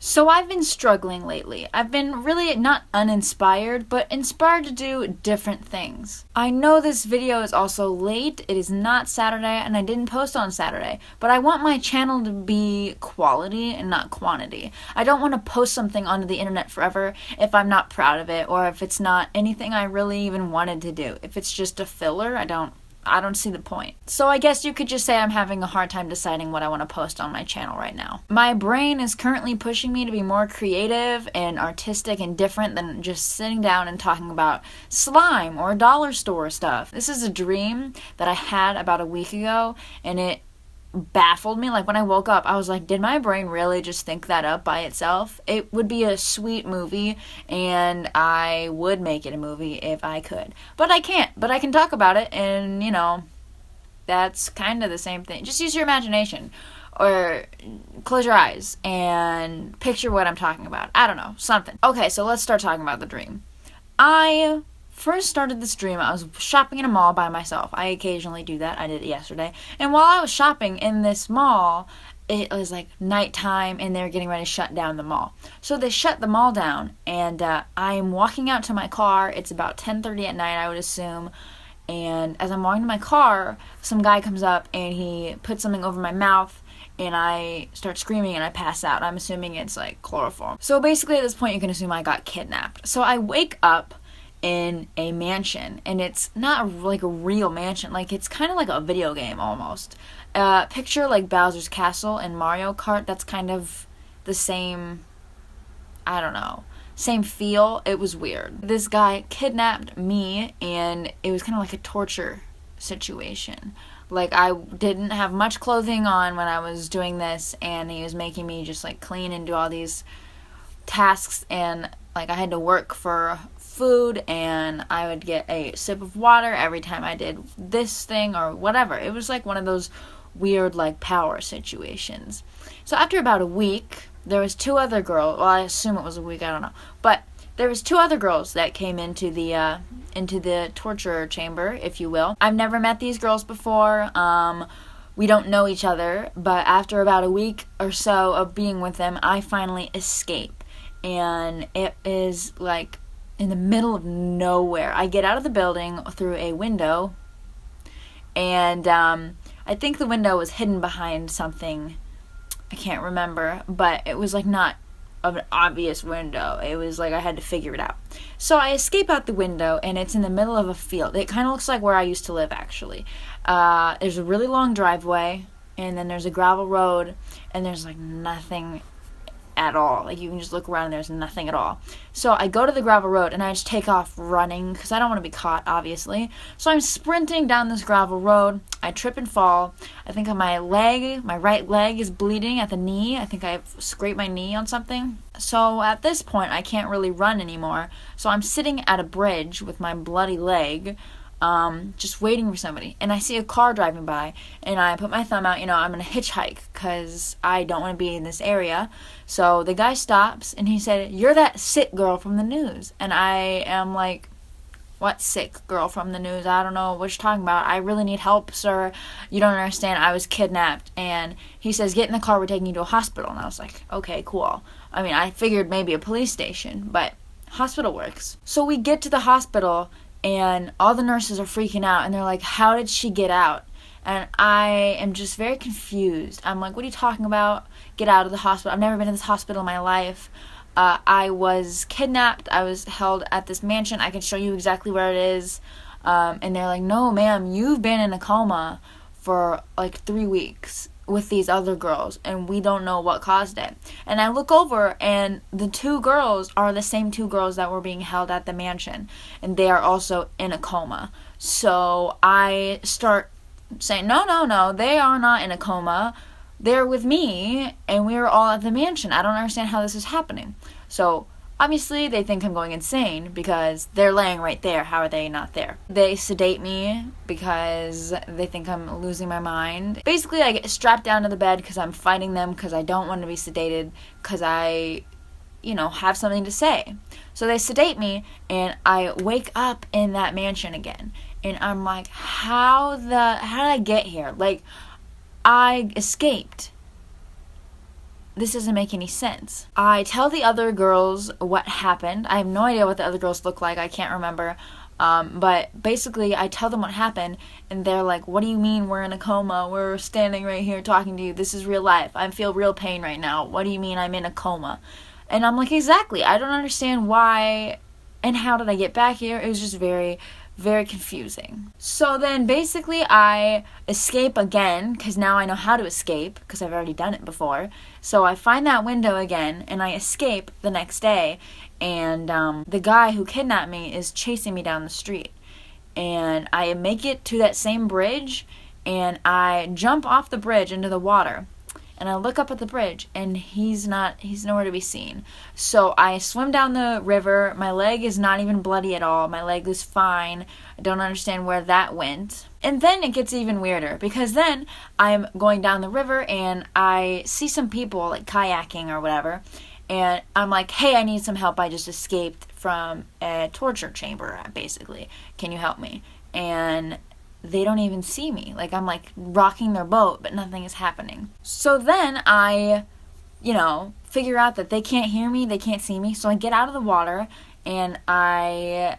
So I've been struggling lately. I've been really not uninspired, but inspired to do different things. I know this video is also late. It is not Saturday, and I didn't post on Saturday, but I want my channel to be quality and not quantity. I don't want to post something onto the internet forever if I'm not proud of it, or if it's not anything I really even wanted to do. If it's just a filler, I don't see the point. So I guess you could just say I'm having a hard time deciding what I want to post on my channel right now. My brain is currently pushing me to be more creative and artistic and different than just sitting down and talking about slime or dollar store stuff. This is a dream that I had about a week ago, and it baffled me. Like, when I woke up, I was like, did my brain really just think that up by itself? It would be a sweet movie, and I would make it a movie if I could. But I can't. But I can talk about it, and, that's kind of the same thing. Just use your imagination, or close your eyes and picture what I'm talking about. I don't know, something. Okay, so let's start talking about the dream. I first started this dream. I was shopping in a mall by myself. I occasionally do that. I did it yesterday. And while I was shopping in this mall, it was like nighttime, and they were getting ready to shut down the mall. So they shut the mall down, and I am walking out to my car. It's about 10:30 at night, I would assume. And as I'm walking to my car, some guy comes up, and he puts something over my mouth, and I start screaming, and I pass out. I'm assuming it's like chloroform. So basically at this point, you can assume I got kidnapped. So I wake up in a mansion, and it's not like a real mansion. Like, it's kind of like a video game almost. Picture like Bowser's Castle in Mario Kart. That's kind of the same, I don't know, same feel. It was weird. This guy kidnapped me, and it was kind of like a torture situation. Like, I didn't have much clothing on when I was doing this, and he was making me just like clean and do all these tasks, and like I had to work for food, and I would get a sip of water every time I did this thing or whatever. It was like one of those weird like power situations. So after about a week, there was two other girls. Well, I assume it was a week, I don't know. But there was two other girls that came into the torture chamber, if you will. I've never met these girls before. We don't know each other, but after about a week or so of being with them, I finally escape. And it is like in the middle of nowhere. I get out of the building through a window, and I think the window was hidden behind something. I can't remember, but it was like not an obvious window. It was like I had to figure it out. So I escape out the window, and it's in the middle of a field. It kind of looks like where I used to live, actually. There's a really long driveway, and then there's a gravel road, and there's like nothing at all. Like, you can just look around and there's nothing at all. So I go to the gravel road, and I just take off running because I don't want to be caught, obviously. So I'm sprinting down this gravel road. I trip and fall. I think my right leg is bleeding at the knee. I think I've scraped my knee on something. So at this point, I can't really run anymore. So I'm sitting at a bridge with my bloody leg, just waiting for somebody. And I see a car driving by, and I put my thumb out, I'm going to hitchhike because I don't want to be in this area. So the guy stops, and he said, "You're that sick girl from the news." And I am like, "What sick girl from the news? I don't know what you're talking about. I really need help, sir. You don't understand. I was kidnapped." And he says, "Get in the car. We're taking you to a hospital." And I was like, okay, cool. I mean, I figured maybe a police station, but hospital works. So we get to the hospital, and all the nurses are freaking out, and they're like, "How did she get out?" And I am just very confused. I'm like, "What are you talking about? Get out of the hospital. I've never been in this hospital in my life. I was kidnapped. I was held at this mansion. I can show you exactly where it is." And they're like, "No, ma'am, you've been in a coma for like 3 weeks with these other girls, and we don't know what caused it." And I look over, and the two girls are the same two girls that were being held at the mansion, and they are also in a coma. So I start saying, no, they are not in a coma. They're with me, and we are all at the mansion. I don't understand how this is happening. So obviously they think I'm going insane because they're laying right there. How are they not there? They sedate me because they think I'm losing my mind. Basically, I get strapped down to the bed because I'm fighting them because I don't want to be sedated because I, have something to say. So they sedate me, and I wake up in that mansion again. And I'm like, how did I get here? Like, I escaped. this doesn't make any sense. I tell the other girls what happened. I have no idea what the other girls look like. I can't remember. But basically, I tell them what happened, and they're like, what do you mean we're in a coma? We're standing right here talking to you. This is real life. I feel real pain right now. What do you mean I'm in a coma? And I'm like, exactly. I don't understand why and how did I get back here. It was just very, very confusing. So then basically I escape again, because now I know how to escape, because I've already done it before. So I find that window again, and I escape the next day. And the guy who kidnapped me is chasing me down the street. And I make it to that same bridge, and I jump off the bridge into the water. And I look up at the bridge, and he's nowhere to be seen. So I swim down the river. My leg is not even bloody at all. My leg is fine. I don't understand where that went. And then it gets even weirder, because then I'm going down the river, and I see some people, like, kayaking or whatever. And I'm like, hey, I need some help. I just escaped from a torture chamber, basically. Can you help me? And they don't even see me. Like, I'm like rocking their boat, but nothing is happening. So then I, figure out that they can't hear me, they can't see me. So I get out of the water, and I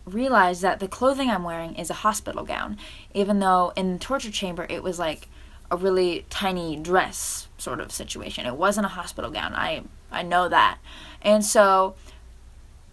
realize that the clothing I'm wearing is a hospital gown, even though in the torture chamber it was like a really tiny dress sort of situation. It wasn't a hospital gown. I know that. And so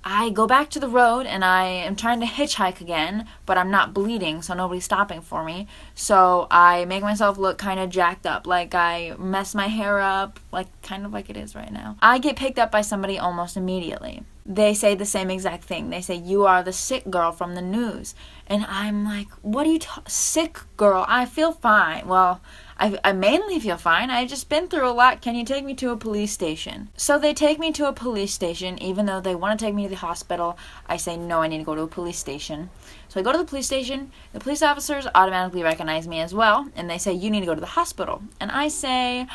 I go back to the road, and I am trying to hitchhike again, but I'm not bleeding, so nobody's stopping for me. So I make myself look kind of jacked up, like I mess my hair up, like kind of like it is right now. I get picked up by somebody almost immediately. They say the same exact thing. They say, you are the sick girl from the news. And I'm like, what are you sick girl? I feel fine. Well, I mainly feel fine. I just been through a lot. Can you take me to a police station? So they take me to a police station, even though they want to take me to the hospital. I say, no, I need to go to a police station. So I go to the police station. The police officers automatically recognize me as well, and they say, you need to go to the hospital. And I say,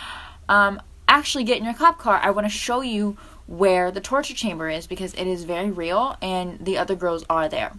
actually get in your cop car. I want to show you where the torture chamber is, because it is very real, and the other girls are there.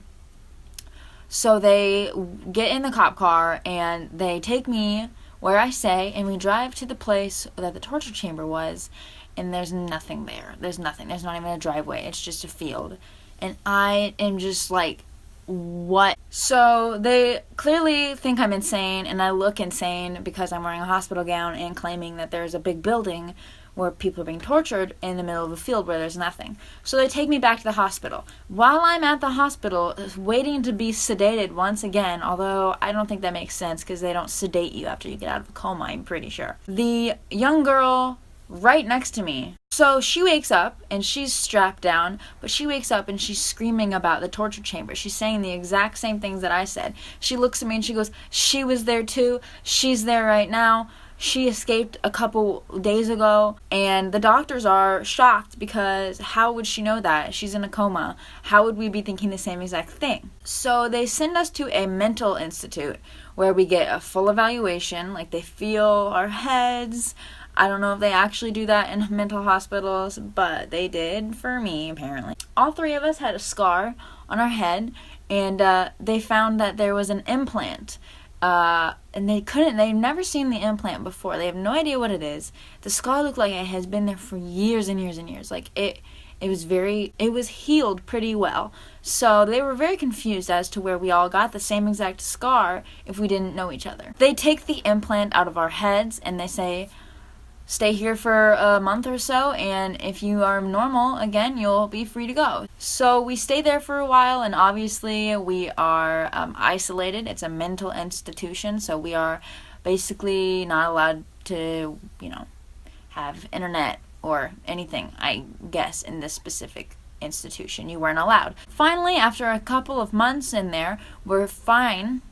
So they get in the cop car, and they take me where I say, and we drive to the place that the torture chamber was, and there's nothing there. There's nothing. There's not even a driveway. It's just a field. And I am just like, what? So they clearly think I'm insane, and I look insane because I'm wearing a hospital gown and claiming that there's a big building where people are being tortured in the middle of a field where there's nothing. So they take me back to the hospital. While I'm at the hospital, waiting to be sedated once again, although I don't think that makes sense because they don't sedate you after you get out of a coma, I'm pretty sure. The young girl right next to me, so she wakes up and she's strapped down, but she wakes up and she's screaming about the torture chamber. She's saying the exact same things that I said. She looks at me and she goes, she was there too. She's there right now. She escaped a couple days ago, and the doctors are shocked because how would she know that? She's in a coma. How would we be thinking the same exact thing? So they send us to a mental institute where we get a full evaluation, like they feel our heads. I don't know if they actually do that in mental hospitals, but they did for me, apparently. All three of us had a scar on our head, and they found that there was an implant. And they've never seen the implant before. They have no idea what it is. The scar looked like it has been there for years and years and years. Like it was healed pretty well. So they were very confused as to where we all got the same exact scar if we didn't know each other. They take the implant out of our heads and they say, stay here for a month or so, and if you are normal again, you'll be free to go. So we stay there for a while, and obviously we are isolated. It's a mental institution, so we are basically not allowed to, have internet or anything, I guess, in this specific institution. You weren't allowed. Finally, after a couple of months in there, we're fine.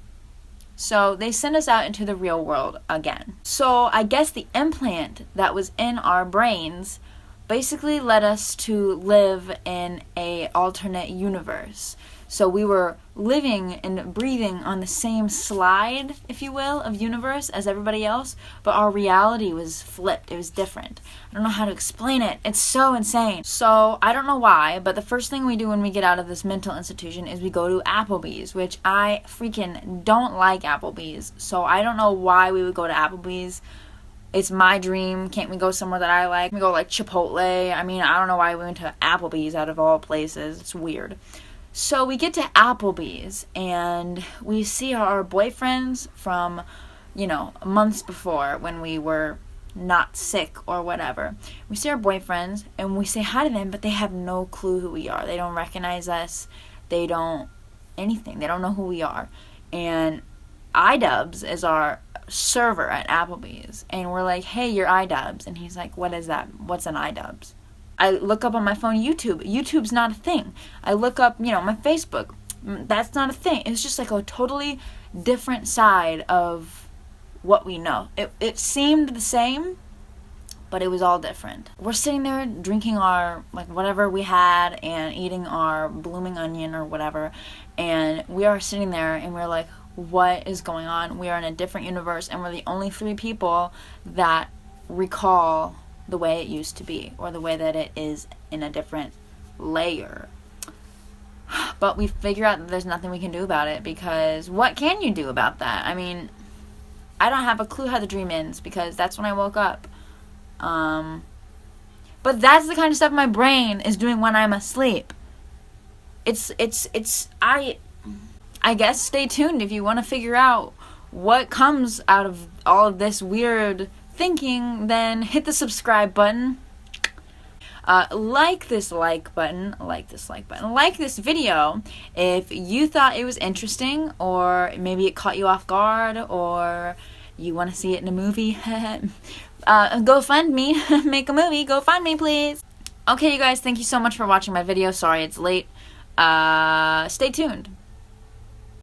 So they send us out into the real world again. So I guess the implant that was in our brains basically led us to live in a alternate universe. So we were living and breathing on the same slide, if you will, of universe as everybody else, but our reality was flipped. It was different. I don't know how to explain it. It's so insane. So I don't know why, but the first thing we do when we get out of this mental institution is we go to Applebee's, which I freaking don't like Applebee's. So I don't know why we would go to Applebee's. It's my dream. Can't we go somewhere that I like? We go like Chipotle. I mean, I don't know why we went to Applebee's out of all places. It's weird. So we get to Applebee's and we see our boyfriends from, months before when we were not sick or whatever. We see our boyfriends and we say hi to them, but they have no clue who we are. They don't recognize us. They don't anything. They don't know who we are. And iDubbbz is our server at Applebee's. And we're like, hey, you're iDubbbz. And he's like, what is that? What's an iDubbbz? I look up on my phone YouTube. YouTube's not a thing. I look up, my Facebook. That's not a thing. It's just like a totally different side of what we know. It seemed the same, but it was all different. We're sitting there drinking our, whatever we had and eating our blooming onion or whatever. And we are sitting there and we're like, what is going on? We are in a different universe and we're the only 3 people that recall the way it used to be, or the way that it is in a different layer. But we figure out that there's nothing we can do about it, because what can you do about that? I mean, I don't have a clue how the dream ends, because that's when I woke up. But that's the kind of stuff my brain is doing when I'm asleep. I guess stay tuned if you want to figure out what comes out of all of this weird thinking. Then hit the subscribe button, like this video if you thought it was interesting, or maybe it caught you off guard, or you want to see it in a movie. Go fund me. Make a movie. Go find me, please. Okay, you guys, thank you so much for watching my video. Sorry it's late. Stay tuned.